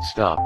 Stop.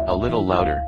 A little louder.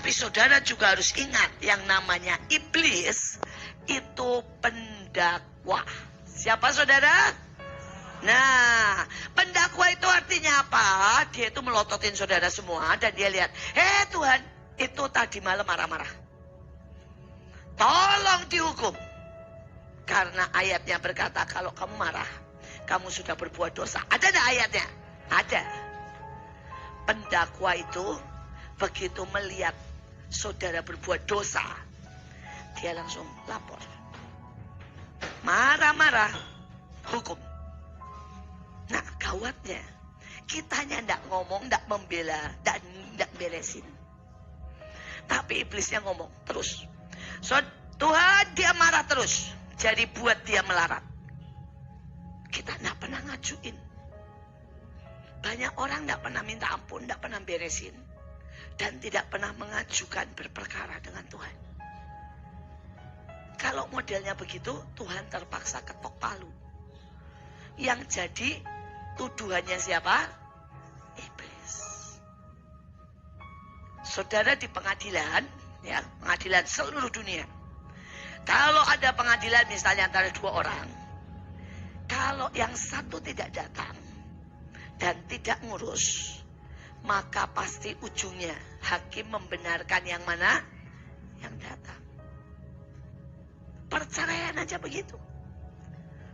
Tapi saudara juga harus ingat, yang namanya iblis itu pendakwa. Siapa saudara? Nah, pendakwa itu artinya apa? Dia itu melototin saudara semua dan dia lihat, Tuhan, itu tadi malam marah-marah, tolong dihukum. Karena ayatnya berkata kalau kamu marah, kamu sudah berbuat dosa. Ada enggak ayatnya? Ada. Pendakwa itu begitu melihat saudara berbuat dosa, dia langsung lapor. Marah-marah, hukum. Nah, gawatnya, kitanya enggak ngomong, enggak membela, enggak beresin. Tapi iblisnya ngomong terus. Tuhan, dia marah terus. Jadi buat dia melarat. Kita enggak pernah ngajuin. Banyak orang enggak pernah minta ampun, enggak pernah beresin. Dan tidak pernah mengajukan berperkara dengan Tuhan. Kalau modelnya begitu, Tuhan terpaksa ketok palu. Yang jadi tuduhannya siapa? Iblis. Saudara di pengadilan, ya, pengadilan seluruh dunia. Kalau ada pengadilan misalnya antara dua orang, kalau yang satu tidak datang dan tidak ngurus, maka pasti ujungnya hakim membenarkan yang mana? Yang datang. Perceraian aja begitu.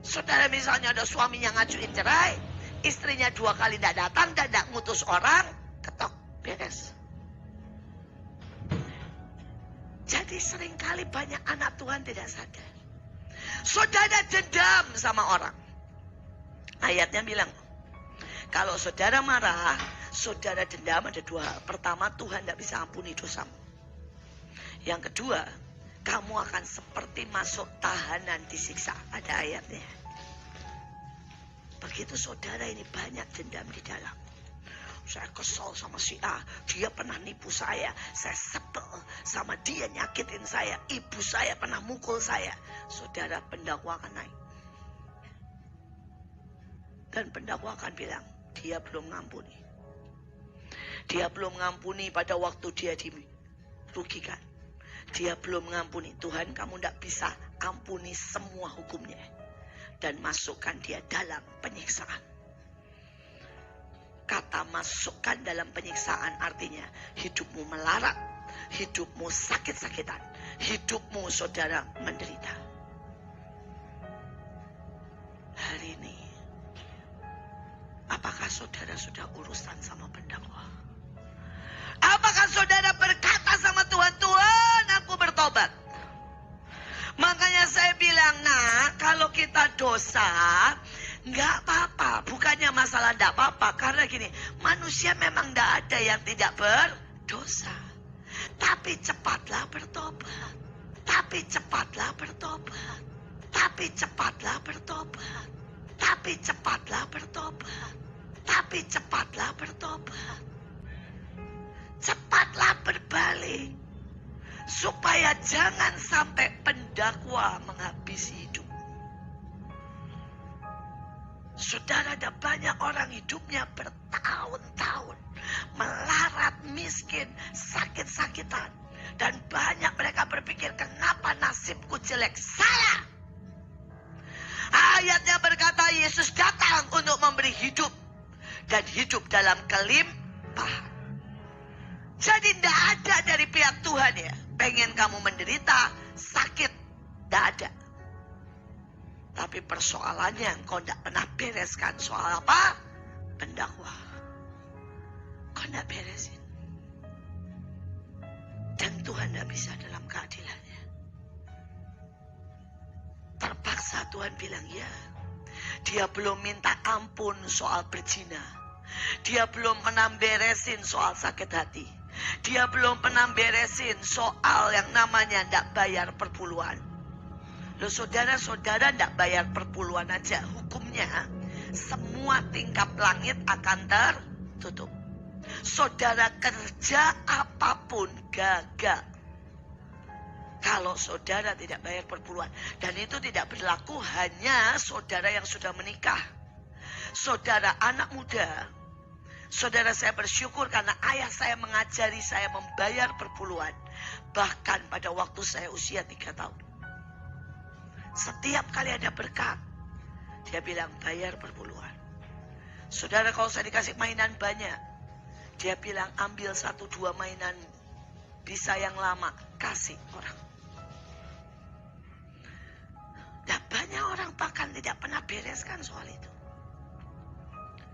Saudara misalnya ada suaminya ngajuin cerai, istrinya 2 kali tidak datang dan tidak ngutus orang, ketok, beres. Jadi seringkali banyak anak Tuhan tidak sadar. Saudara dendam sama orang. Ayatnya bilang, kalau saudara marah, saudara dendam, ada 2 hal. Pertama, Tuhan tidak bisa ampuni dosamu. Yang kedua, kamu akan seperti masuk tahanan disiksa. Ada ayatnya. Begitu saudara ini banyak dendam di dalam. Saya kesal sama si A, dia pernah nipu saya sebel sama dia, nyakitin saya, ibu saya pernah mukul saya. Saudara, pendakwa akan naik. Dan pendakwa akan bilang, dia belum ngampuni. Dia belum ngampuni pada waktu dia dirugikan. Dia belum ngampuni. Tuhan, kamu tidak bisa ampuni semua hukumnya. Dan masukkan dia dalam penyiksaan. Kata masukkan dalam penyiksaan artinya hidupmu melarat, hidupmu sakit-sakitan, hidupmu saudara menderita. Hari ini, apakah saudara sudah urusan sama pendakwa? Apakah saudara berkata sama Tuhan, Tuhan aku bertobat? Makanya saya bilang, nah kalau kita dosa, nggak apa-apa, bukannya masalah nggak apa-apa. Karena gini, manusia memang nggak ada yang tidak berdosa. Tapi cepatlah bertobat. Tapi cepatlah bertobat. Tapi cepatlah bertobat. Tapi cepatlah bertobat. Tapi cepatlah bertobat. Cepatlah berbalik. Supaya jangan sampai pendakwa menghabisi hidup. Saudara, ada banyak orang hidupnya bertahun-tahun melarat, miskin, sakit-sakitan. Dan banyak mereka berpikir, kenapa nasibku jelek? Salah. Ayatnya berkata Yesus datang untuk memberi hidup. Dan hidup dalam kelimpahan. Jadi tidak ada dari pihak Tuhan ya. Pengen kamu menderita, sakit. Tidak ada. Tapi persoalannya engkau tidak pernah bereskan. Soal apa? Pendakwa. Kau tidak beresin. Dan Tuhan tidak bisa dalam keadilannya. Terpaksa Tuhan bilang ya. Dia belum minta ampun soal berzina. Dia belum pernah beresin soal sakit hati. Dia belum pernah beresin soal yang namanya tidak bayar perpuluhan. Loh saudara-saudara tidak bayar perpuluhan aja, hukumnya semua tingkap langit akan tertutup. Saudara kerja apapun gagal kalau saudara tidak bayar perpuluhan. Dan itu tidak berlaku hanya saudara yang sudah menikah. Saudara anak muda, Saudara, saya bersyukur karena ayah saya mengajari saya membayar perpuluhan. Bahkan pada waktu saya usia 3 tahun. Setiap kali ada berkat, dia bilang bayar perpuluhan. Saudara, kalau saya dikasih mainan banyak, dia bilang ambil 1-2 mainan. Bisa yang lama, kasih orang. Dan banyak orang bahkan tidak pernah bereskan soal itu.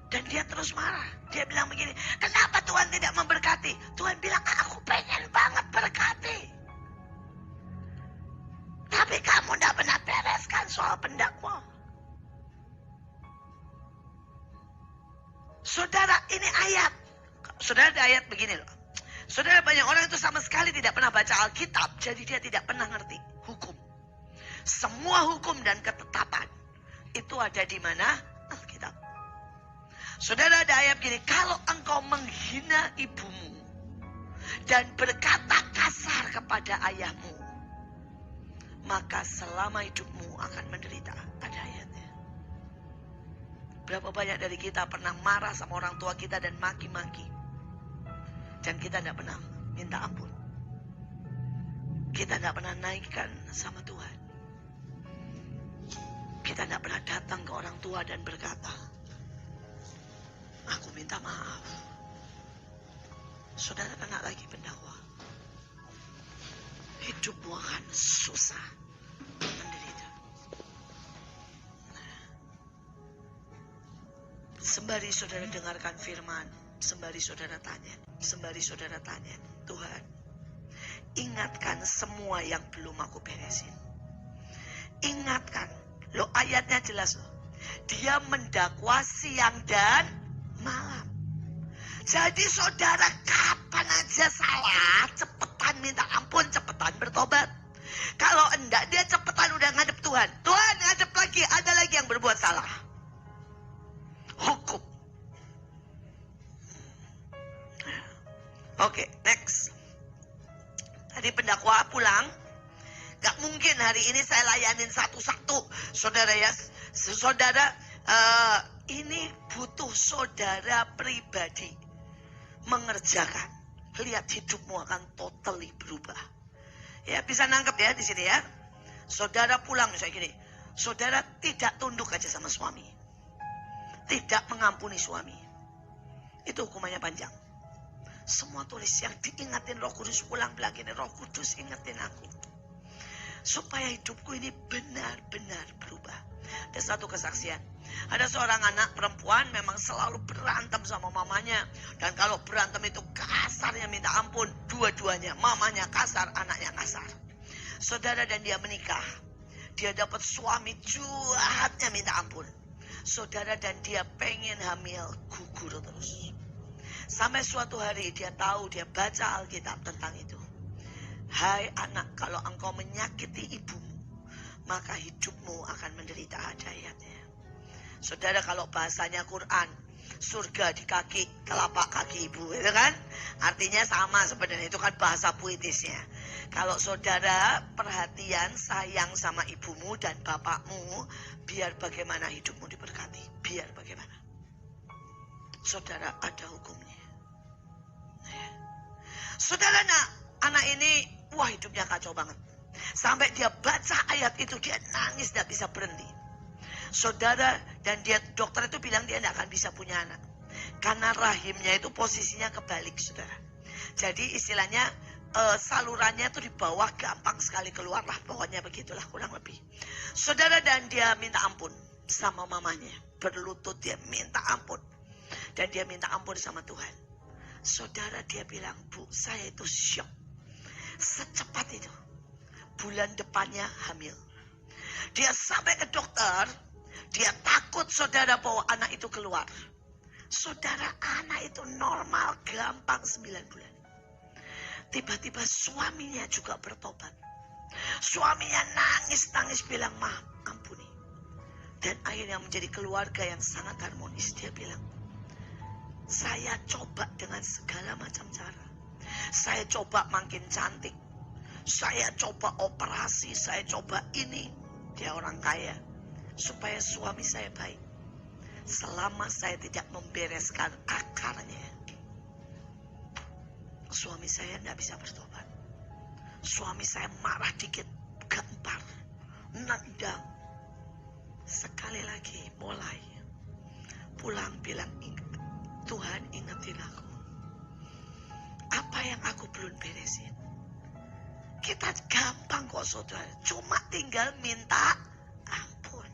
Dan dia terus marah. Dia bilang begini, kenapa Tuhan tidak memberkati? Tuhan bilang, aku pengen banget berkati. Tapi kamu tidak pernah bereskan soal pendakwa. Saudara, ini ayat. Saudara, ada ayat begini loh. Saudara, banyak orang itu sama sekali tidak pernah baca Alkitab. Jadi dia tidak pernah ngerti hukum. Semua hukum dan ketetapan itu ada di mana? Alkitab. Saudara, ada ayat gini, kalau engkau menghina ibumu dan berkata kasar kepada ayahmu, maka selama hidupmu akan menderita. Ada ayatnya. Berapa banyak dari kita pernah marah sama orang tua kita dan maki-maki, dan kita tidak pernah minta ampun. Kita tidak pernah naikkan sama Tuhan. Kita tidak pernah datang ke orang tua dan berkata, aku minta maaf. Saudara, kena lagi pendakwa. Hidupmu akan susah, menderita. Sembari saudara dengarkan firman, sembari saudara tanya, Tuhan, ingatkan semua yang belum aku beresin. Ingatkan. Loh, ayatnya jelas loh. Dia mendakwa siang dan malam. Jadi saudara, kapan aja salah, cepetan minta ampun, cepetan bertobat. Kalau enggak, dia cepetan udah ngadep Tuhan. Tuhan, ngadep lagi, ada lagi yang berbuat salah. Hukum. Oke, next. Tadi pendakwa pulang. Gak mungkin hari ini saya layanin satu-satu. Saudara ya, saudara, ini butuh saudara pribadi mengerjakan. Lihat hidupmu akan totally berubah. Ya, bisa nangkep ya di sini ya. Saudara pulang misalnya gini. Saudara tidak tunduk aja sama suami. Tidak mengampuni suami. Itu hukumannya panjang. Semua tulis yang diingatin Roh Kudus, pulang bilang gini, Roh Kudus ingetin aku. Supaya hidupku ini benar-benar berubah. Ada satu kesaksian. Ada seorang anak perempuan memang selalu berantem sama mamanya. Dan kalau berantem itu kasarnya minta ampun. Dua-duanya, mamanya kasar, anaknya kasar. Saudara, dan dia menikah. Dia dapat suami jahatnya minta ampun. Saudara, dan dia pengen hamil, gugur terus. Sampai suatu hari dia tahu, dia baca Alkitab tentang itu. Hai anak, kalau engkau menyakiti ibumu, maka hidupmu akan menderita. Ada ayatnya. Saudara, kalau bahasanya Quran, surga di kaki, telapak kaki ibu, itu kan? Artinya sama sebenarnya, itu kan bahasa puitisnya. Kalau saudara perhatian, sayang sama ibumu dan bapakmu, biar bagaimana hidupmu diberkati. Biar bagaimana. Saudara, ada hukumnya. Saudara, anak ini wah, hidupnya kacau banget. Sampai dia baca ayat itu, dia nangis, tidak bisa berhenti. Saudara, dan dia dokter itu bilang dia tidak akan bisa punya anak. Karena rahimnya itu posisinya kebalik, saudara. Jadi istilahnya salurannya itu di bawah, gampang sekali keluar lah. Pokoknya begitulah kurang lebih. Saudara, dan dia minta ampun sama mamanya. Berlutut dia minta ampun. Dan dia minta ampun sama Tuhan. Saudara, dia bilang, Bu, saya itu syok. Secepat itu. Bulan depannya hamil. Dia sampai ke dokter. Dia takut saudara bahwa anak itu keluar. Saudara, anak itu normal, gampang 9 bulan. Tiba-tiba suaminya juga bertobat. Suaminya nangis bilang, maaf, ampuni. Dan akhirnya menjadi keluarga yang sangat harmonis. Dia bilang, saya coba dengan segala macam cara. Saya coba makin cantik. Saya coba operasi. Saya coba ini. Dia orang kaya. Supaya suami saya baik. selama saya tidak membereskan akarnya, suami saya tidak bisa bertobat. Suami saya marah dikit, gampar, nendang. Sekali lagi mulai pulang bilang, Tuhan ingetin aku. Apa yang aku belum beresin? Kita gampang kok saudara, cuma tinggal minta ampun.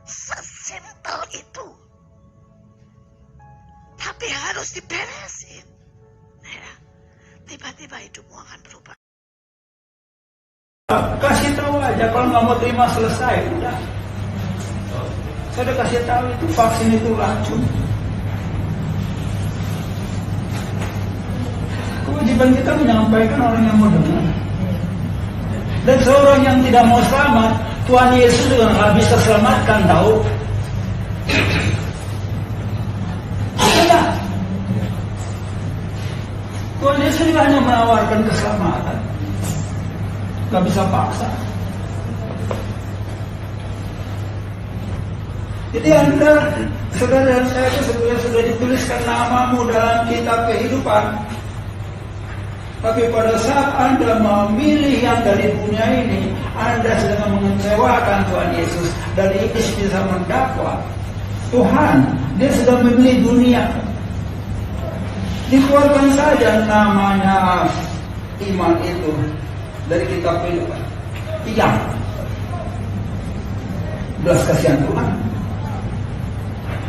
Sesimpel itu. Tapi harus diberesin. Ya, tiba-tiba hidupmu akan berubah. Kasih tahu aja, kalau nggak mau terima selesai, udah. Saya udah kasih tahu itu vaksin itu racun. Kewajiban kita menyampaikan orang yang mau dengar. Dan seorang yang tidak mau selamat, Tuhan Yesus juga nggak bisa selamatkan, tahu? Tidak. Tuhan Yesus juga hanya menawarkan keselamatan, nggak bisa paksa. Jadi Anda, saudara dan saya itu sebenarnya sudah dituliskan namamu dalam kitab kehidupan. Tapi pada saat Anda memilih yang dari dunia ini, Anda sedang mengecewakan Tuhan Yesus. Dan iblis bisa mendakwa Tuhan, dia sudah memilih dunia. Dikeluarkan saja namanya iman itu dari kitab kehidupan. Iya, belas kasihan Tuhan.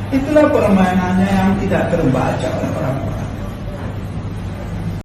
Itulah permainannya yang tidak terbaca oleh orang-orang.